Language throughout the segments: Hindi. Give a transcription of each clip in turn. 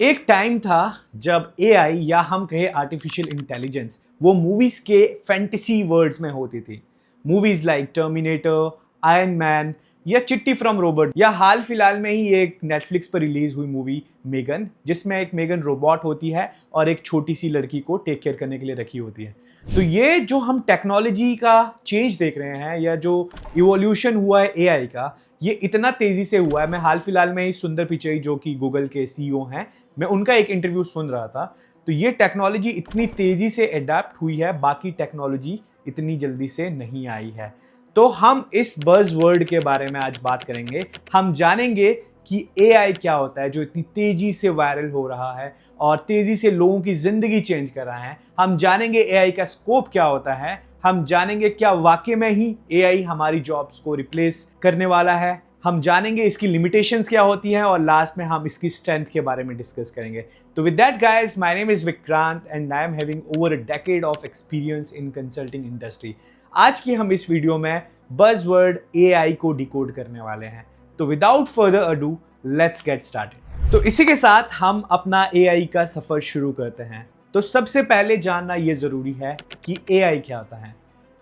एक टाइम था जब एआई या हम कहे आर्टिफिशियल इंटेलिजेंस वो मूवीज के फैंटेसी वर्ड्स में होती थी। Movies like terminator, iron man या चिट्टी फ्रॉम रोबोट या हाल फिलहाल में ही एक नेटफ्लिक्स पर रिलीज हुई मूवी मेगन, जिसमें एक मेगन रोबोट होती है और एक छोटी सी लड़की को टेक केयर करने के लिए रखी होती है। तो ये जो हम टेक्नोलॉजी का चेंज देख रहे हैं या जो इवोल्यूशन हुआ है एआई का, ये इतना तेजी से हुआ है। मैं हाल फिलहाल में ही सुंदर पिचई जो कि गूगल के सीईओ हैं, मैं उनका एक इंटरव्यू सुन रहा था। तो ये टेक्नोलॉजी इतनी तेजी से अडेप्ट हुई है, बाकी टेक्नोलॉजी इतनी जल्दी से नहीं आई है। तो हम इस बज़ वर्ड के बारे में आज बात करेंगे। हम जानेंगे कि एआई क्या होता है जो इतनी तेजी से वायरल हो रहा है और तेजी से लोगों की जिंदगी चेंज कर रहा है। हम जानेंगे एआई का स्कोप क्या होता है। हम जानेंगे क्या वाकई में ही एआई हमारी जॉब्स को रिप्लेस करने वाला है। हम जानेंगे इसकी लिमिटेशंस क्या होती हैं और लास्ट में हम इसकी स्ट्रेंथ के बारे में डिस्कस करेंगे। तो with that guys, my name is Vikrant and I am having over a decade of experience in consulting industry. आज की हम इस वीडियो में बज़वर्ड एआई को डिकोड करने वाले हैं। तो without further ado, let's get started. तो इसी के साथ हम अपना एआई का सफर शुरू करते हैं। तो सबसे पहले जानना यह जरूरी है कि एआई क्या होता है।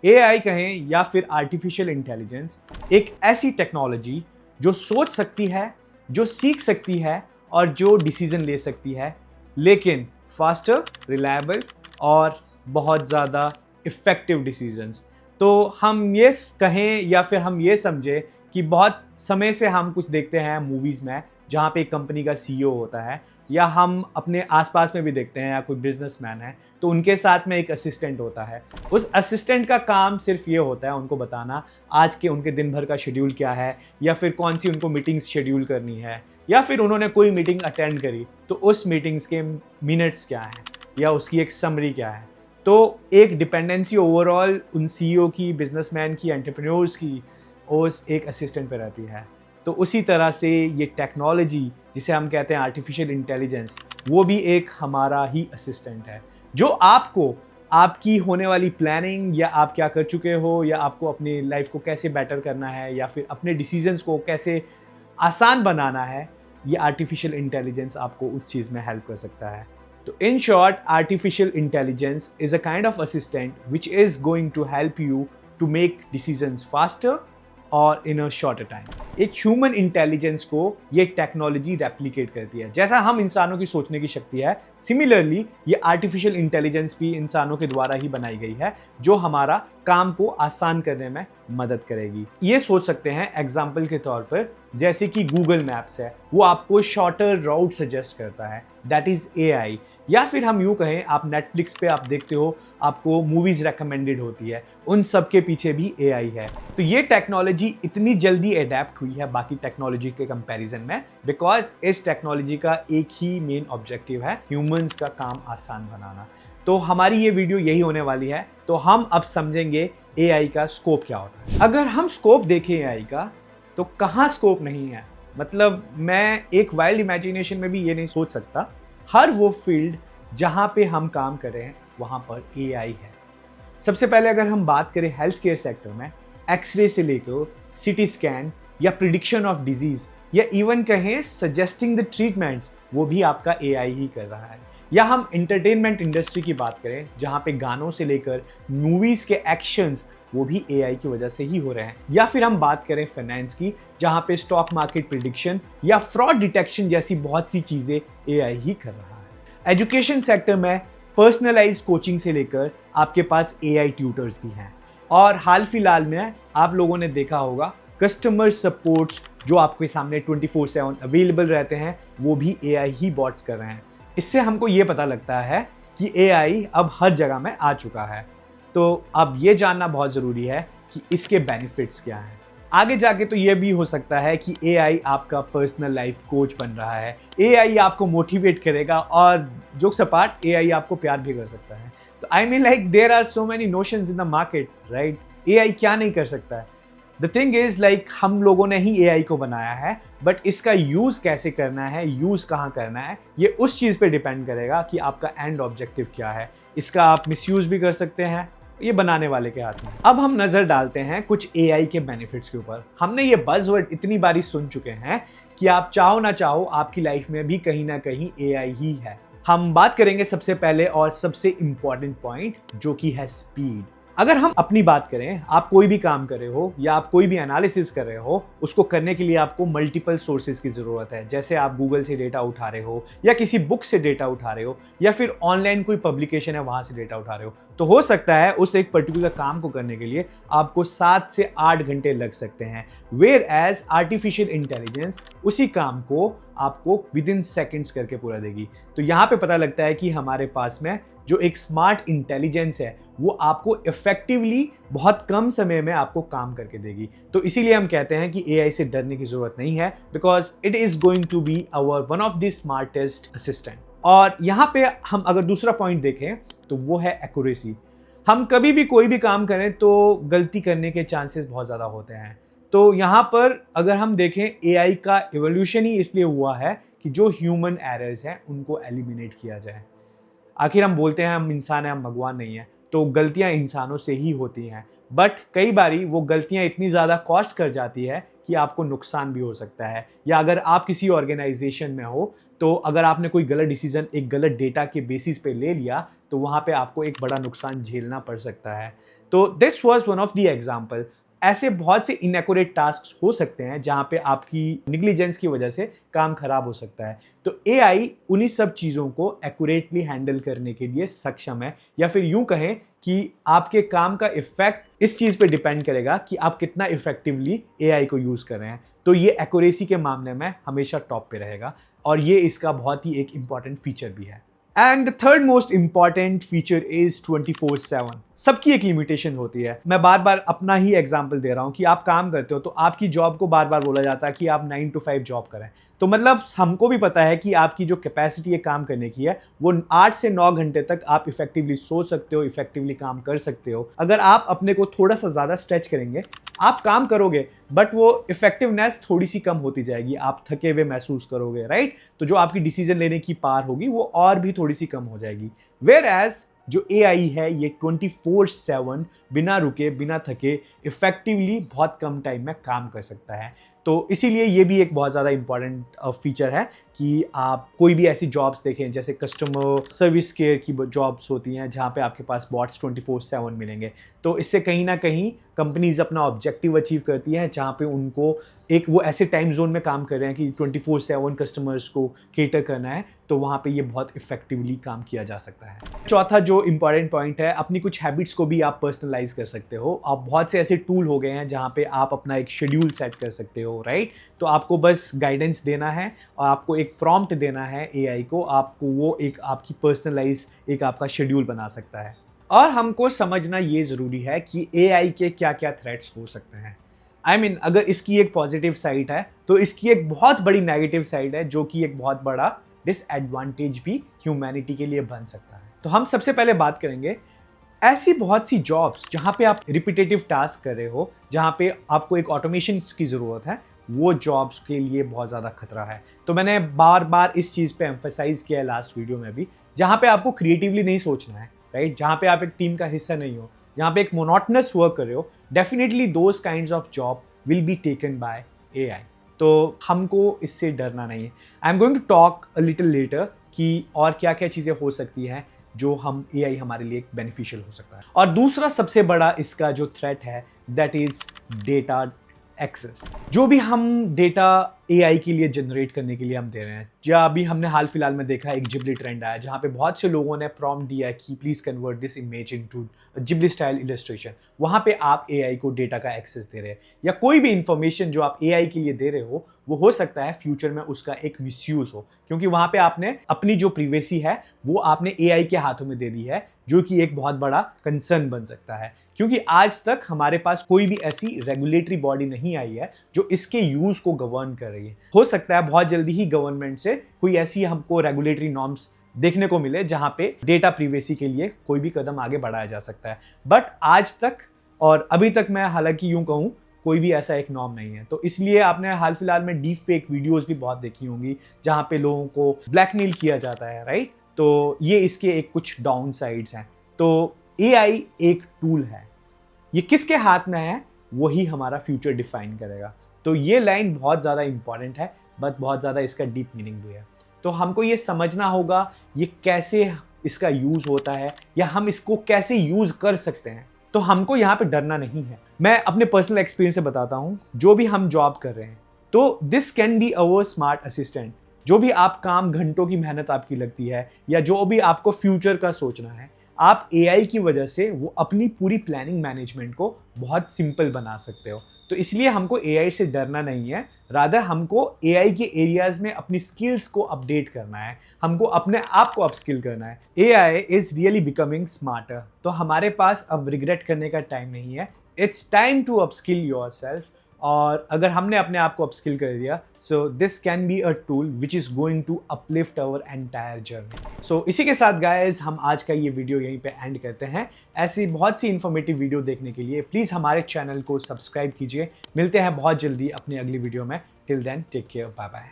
एआई कहें या फिर आर्टिफिशियल इंटेलिजेंस एक ऐसी टेक्नोलॉजी जो सोच सकती है, जो सीख सकती है और जो डिसीजन ले सकती है, लेकिन फास्टर, रिलायबल और बहुत ज़्यादा इफ़ेक्टिव डिसीजंस। तो हम ये कहें या फिर हम ये समझें कि बहुत समय से हम कुछ देखते हैं मूवीज़ में जहाँ पे एक कंपनी का सीईओ होता है, या हम अपने आसपास में भी देखते हैं, या कोई बिजनेसमैन है तो उनके साथ में एक असिस्टेंट होता है। उस असिस्टेंट का काम सिर्फ ये होता है उनको बताना आज के उनके दिन भर का शेड्यूल क्या है, या फिर कौन सी उनको मीटिंग्स शेड्यूल करनी है, या फिर उन्होंने कोई मीटिंग अटेंड करी तो उस मीटिंग्स के मिनट्स क्या हैं या उसकी एक समरी क्या है। तो एक डिपेंडेंसी ओवरऑल उन सीईओ की, बिजनेसमैन की, एंटरप्रेन्योर्स की उस एक असिस्टेंट पर रहती है। तो उसी तरह से ये टेक्नोलॉजी जिसे हम कहते हैं आर्टिफिशियल इंटेलिजेंस, वो भी एक हमारा ही असिस्टेंट है जो आपको आपकी होने वाली प्लानिंग, या आप क्या कर चुके हो, या आपको अपनी लाइफ को कैसे बेटर करना है, या फिर अपने डिसीजंस को कैसे आसान बनाना है, ये आर्टिफिशियल इंटेलिजेंस आपको उस चीज़ में हेल्प कर सकता है। तो in short, artificial intelligence is a kind of assistant which is going to help you to make decisions faster और इन अ शॉर्टर टाइम। एक ह्यूमन इंटेलिजेंस को ये टेक्नोलॉजी रेप्लिकेट करती है। जैसा हम इंसानों की सोचने की शक्ति है, सिमिलरली ये आर्टिफिशियल इंटेलिजेंस भी इंसानों के द्वारा ही बनाई गई है जो हमारा काम को आसान करने में मदद करेगी। ये सोच सकते हैं एग्जाम्पल के तौर पर, जैसे कि गूगल मैप्स है, वो आपको शॉर्टर राउट सजेस्ट करता है, दैट इज एआई। या फिर हम यूँ कहें, आप नेटफ्लिक्स पे आप देखते हो, आपको मूवीज रेकमेंडेड होती है, उन सब के पीछे भी एआई है। तो ये टेक्नोलॉजी इतनी जल्दी अडेप्ट हुई है बाकी टेक्नोलॉजी के कंपैरिजन में, बिकॉज इस टेक्नोलॉजी का एक ही मेन ऑब्जेक्टिव है, ह्यूमंस का काम आसान बनाना। तो हमारी ये वीडियो यही होने वाली है। तो हम अब समझेंगे एआई का स्कोप क्या होता है। अगर हम स्कोप देखें एआई का, तो कहाँ स्कोप नहीं है। मतलब मैं एक वाइल्ड इमेजिनेशन में भी ये नहीं सोच सकता, हर वो फील्ड जहाँ पे हम काम कर रहे हैं वहाँ पर एआई है। सबसे पहले अगर हम बात करें हेल्थ केयर सेक्टर में, एक्सरे से लेकर सीटी स्कैन या प्रिडिक्शन ऑफ डिजीज, या इवन कहें सजेस्टिंग द ट्रीटमेंट्स, वो भी आपका एआई ही कर रहा है। या हम एंटरटेनमेंट इंडस्ट्री की बात करें, जहाँ पे गानों से लेकर मूवीज के एक्शंस, वो भी एआई की वजह से ही हो रहे हैं। या फिर हम बात करें फाइनेंस की, जहाँ पे स्टॉक मार्केट प्रिडिक्शन या फ्रॉड डिटेक्शन जैसी बहुत सी चीज़ें एआई ही कर रहा है। एजुकेशन सेक्टर में पर्सनलाइज्ड कोचिंग से लेकर आपके पास एआई ट्यूटर्स भी हैं। और हाल फिलहाल में आप लोगों ने देखा होगा कस्टमर सपोर्ट जो आपके सामने 24/7 अवेलेबल रहते हैं, वो भी एआई ही बॉट्स कर रहे हैं। इससे हमको ये पता लगता है कि एआई अब हर जगह में आ चुका है। तो अब ये जानना बहुत ज़रूरी है कि इसके बेनिफिट्स क्या हैं। आगे जाके तो ये भी हो सकता है कि एआई आपका पर्सनल लाइफ कोच बन रहा है, एआई आपको मोटिवेट करेगा, और जोक्स अपार्ट एआई आपको प्यार भी कर सकता है। तो I mean like there are so many notions in the market, right. AI क्या नहीं कर सकता है। द थिंग इज लाइक हम लोगों ने ही एआई को बनाया है, बट इसका यूज कैसे करना है, यूज कहाँ करना है, ये उस चीज़ पे डिपेंड करेगा कि आपका एंड ऑब्जेक्टिव क्या है। इसका आप मिसयूज भी कर सकते हैं ये बनाने वाले के हाथ में। अब हम नजर डालते हैं कुछ एआई के बेनिफिट्स के ऊपर। हमने ये बज़वर्ड इतनी बारी सुन चुके हैं कि आप चाहो ना चाहो आपकी लाइफ में भी कहीं ना कहीं एआई ही है। हम बात करेंगे सबसे पहले और सबसे इंपॉर्टेंट पॉइंट, जो कि है स्पीड। अगर हम अपनी बात करें, आप कोई भी काम कर रहे हो या आप कोई भी एनालिसिस कर रहे हो, उसको करने के लिए आपको मल्टीपल सोर्सेज की जरूरत है। जैसे आप गूगल से डेटा उठा रहे हो या किसी बुक से डेटा उठा रहे हो या फिर ऑनलाइन कोई पब्लिकेशन है वहां से डेटा उठा रहे हो, तो हो सकता है उस एक पर्टिकुलर काम को करने के लिए आपको 7 से 8 घंटे लग सकते हैं। वेयर एज आर्टिफिशियल इंटेलिजेंस उसी काम को आपको विद इन सेकेंड्स करके पूरा देगी। तो यहाँ पे पता लगता है कि हमारे पास में जो एक स्मार्ट इंटेलिजेंस है वो आपको इफेक्टिवली बहुत कम समय में आपको काम करके देगी। तो इसीलिए हम कहते हैं कि एआई से डरने की जरूरत नहीं है, because it is going to be our one of the smartest assistant. और यहाँ पे हम अगर दूसरा पॉइंट देखें तो वो है एक्यूरेसी। हम कभी भी कोई भी काम करें तो गलती करने के चांसेस बहुत ज़्यादा होते हैं। तो यहाँ पर अगर हम देखें, एआई का एवोल्यूशन ही इसलिए हुआ है कि जो ह्यूमन एरर्स हैं उनको एलिमिनेट किया जाए। आखिर हम बोलते हैं हम इंसान हैं, हम भगवान नहीं हैं, तो गलतियाँ इंसानों से ही होती हैं। बट कई बारी वो गलतियाँ इतनी ज़्यादा कॉस्ट कर जाती है कि आपको नुकसान भी हो सकता है। या अगर आप किसी ऑर्गेनाइजेशन में हो तो अगर आपने कोई गलत डिसीजन एक गलत डेटा के बेसिस पे ले लिया तो वहाँ पे आपको एक बड़ा नुकसान झेलना पड़ सकता है। तो this was one of the example. ऐसे बहुत से इनएक्यूरेट टास्क हो सकते हैं जहां पे आपकी निग्लिजेंस की वजह से काम खराब हो सकता है। तो एआई उन्हीं सब चीज़ों को एक्यूरेटली हैंडल करने के लिए सक्षम है, या फिर यूं कहें कि आपके काम का इफेक्ट इस चीज़ पे डिपेंड करेगा कि आप कितना इफेक्टिवली एआई को यूज़ कर रहे हैं। तो ये एक्यूरेसी के मामले में हमेशा टॉप पे रहेगा और ये इसका बहुत ही एक इंपॉर्टेंट फीचर भी है। And the third most important feature is 24/7। सबकी एक लिमिटेशन होती है। मैं बार बार अपना ही एग्जांपल दे रहा हूं कि आप काम करते हो तो आपकी जॉब को बार बार बोला जाता है कि आप 9 to 5 जॉब करें। तो मतलब हमको भी पता है कि आपकी जो कैपेसिटी है काम करने की है वो 8 से 9 घंटे तक आप इफेक्टिवली सो सकते हो, इफेक्टिवली काम कर सकते हो। अगर आप अपने को थोड़ा सा ज़्यादा स्ट्रेच करेंगे, आप काम करोगे बट वो इफेक्टिवनेस थोड़ी सी कम होती जाएगी, आप थके हुए महसूस करोगे, राइट? तो जो आपकी डिसीजन लेने की पावर होगी वो और भी थोड़ी सी कम हो जाएगी। वेयर एज जो एआई है ये 24/7 बिना रुके बिना थके इफेक्टिवली बहुत कम टाइम में काम कर सकता है। तो इसीलिए ये भी एक बहुत ज़्यादा इंपॉर्टेंट फीचर है कि आप कोई भी ऐसी जॉब्स देखें जैसे कस्टमर सर्विस केयर की जॉब्स होती हैं जहाँ पे आपके पास बॉट्स 24/7 मिलेंगे। तो इससे कहीं ना कहीं कंपनीज अपना ऑब्जेक्टिव अचीव करती हैं जहाँ पे उनको एक वो ऐसे टाइम जोन में काम कर रहे हैं कि 24/7 कस्टमर्स को केटर करना है, तो वहाँ पे ये बहुत इफेक्टिवली काम किया जा सकता है। चौथा जो इंपॉर्टेंट पॉइंट है, अपनी कुछ हैबिट्स को भी आप पर्सनलाइज कर सकते हो। आप बहुत से ऐसे टूल हो गए हैं जहाँ पे आप अपना एक शेड्यूल सेट कर सकते हो, राइट? तो आपको बस गाइडेंस देना है और आपको एक प्रॉम्प्ट देना है एआई को, आपको वो एक आपकी पर्सनलाइज एक आपका शेड्यूल बना सकता है। और हमको समझना ये ज़रूरी है कि एआई के क्या क्या थ्रेट्स हो सकते हैं। I mean, अगर इसकी एक पॉजिटिव साइड है तो इसकी एक बहुत बड़ी नेगेटिव साइड है, जो कि एक बहुत बड़ा डिसएडवांटेज भी ह्यूमैनिटी के लिए बन सकता है। तो हम सबसे पहले बात करेंगे ऐसी बहुत सी जॉब्स जहाँ पे आप रिपीटेटिव टास्क कर रहे हो, जहाँ पे आपको एक ऑटोमेशन की ज़रूरत है, वो जॉब्स के लिए बहुत ज़्यादा खतरा है। तो मैंने बार बार इस चीज़ पे एम्फेसाइज किया है लास्ट वीडियो में भी, जहाँ पे आपको क्रिएटिवली नहीं सोचना है, राइट? जहाँ पे आप एक टीम का हिस्सा नहीं हो, जहाँ पे एक मोनोटनस वर्क कर रहे हो, definitely those kinds of job will be taken by AI. तो हमको इससे डरना नहीं है। I am going to talk a little later कि और क्या क्या चीज़ें हो सकती हैं जो हम एआई हमारे लिए बेनिफिशियल हो सकता है। और दूसरा सबसे बड़ा इसका जो थ्रेट है दैट इज डेटा एक्सेस। जो भी हम डेटा एआई के लिए जनरेट करने के लिए हम दे रहे हैं, या अभी हमने हाल फिलहाल में देखा एक जिबली ट्रेंड आया जहाँ पे बहुत से लोगों ने प्रॉम्प्ट दिया कि please convert this image into Ghibli style illustration. वहाँ पे आप एआई को डेटा का एक्सेस दे रहे हैं, या कोई भी इंफॉर्मेशन जो आप एआई के लिए दे रहे हो वो हो सकता है फ्यूचर में उसका एक मिसयूज हो, क्योंकि वहाँ पे आपने अपनी जो प्रिवेसी है वो आपने एआई के हाथों में दे दी है, जो कि एक बहुत बड़ा कंसर्न बन सकता है। क्योंकि आज तक हमारे पास कोई भी ऐसी रेगुलेटरी बॉडी नहीं आई है जो इसके यूज को गवर्न कर रही है। हो सकता है बहुत जल्दी ही गवर्नमेंट से कोई ऐसी हमको रेगुलेटरी नॉर्म्स देखने को मिले जहां पे डेटा प्रिवेसी के लिए कोई भी कदम आगे बढ़ाया जा सकता है। बट आज तक और अभी तक मैं हालांकि यूं कहूं कोई भी ऐसा एक नॉर्म नहीं है। तो इसलिए आपने हाल फिलहाल में डीप फेक वीडियोस भी बहुत देखी होंगी जहां पे लोगों को ब्लैकमेल किया जाता है, राइट? तो ये इसके एक कुछ डाउन साइड्स हैं। तो AI एक टूल है, ये किसके हाथ में है वही हमारा फ्यूचर डिफाइन करेगा। तो ये लाइन बहुत ज़्यादा इंपॉर्टेंट है, बट बहुत ज़्यादा इसका डीप मीनिंग भी है। तो हमको ये समझना होगा ये कैसे इसका यूज़ होता है या हम इसको कैसे यूज़ कर सकते हैं। तो हमको यहाँ पे डरना नहीं है। मैं अपने पर्सनल एक्सपीरियंस से बताता हूँ, जो भी हम जॉब कर रहे हैं तो this can be our smart assistant. जो भी आप काम, घंटों की मेहनत आपकी लगती है या जो भी आपको फ्यूचर का सोचना है, आप AI की वजह से वो अपनी पूरी प्लानिंग मैनेजमेंट को बहुत सिंपल बना सकते हो। तो इसलिए हमको AI से डरना नहीं है, रादर हमको AI के एरियाज में अपनी स्किल्स को अपडेट करना है, हमको अपने आप को अपस्किल करना है। AI is really becoming smarter. तो हमारे पास अब रिग्रेट करने का टाइम नहीं है, it's time to upskill yourself. और अगर हमने अपने आप को अपस्किल कर दिया, so this can be a tool which is going to uplift our entire journey. So इसी के साथ गाइज हम आज का ये वीडियो यहीं पे एंड करते हैं। ऐसी बहुत सी इन्फॉर्मेटिव वीडियो देखने के लिए प्लीज़ हमारे चैनल को सब्सक्राइब कीजिए। मिलते हैं बहुत जल्दी अपनी अगली वीडियो में। Till then take care, bye bye.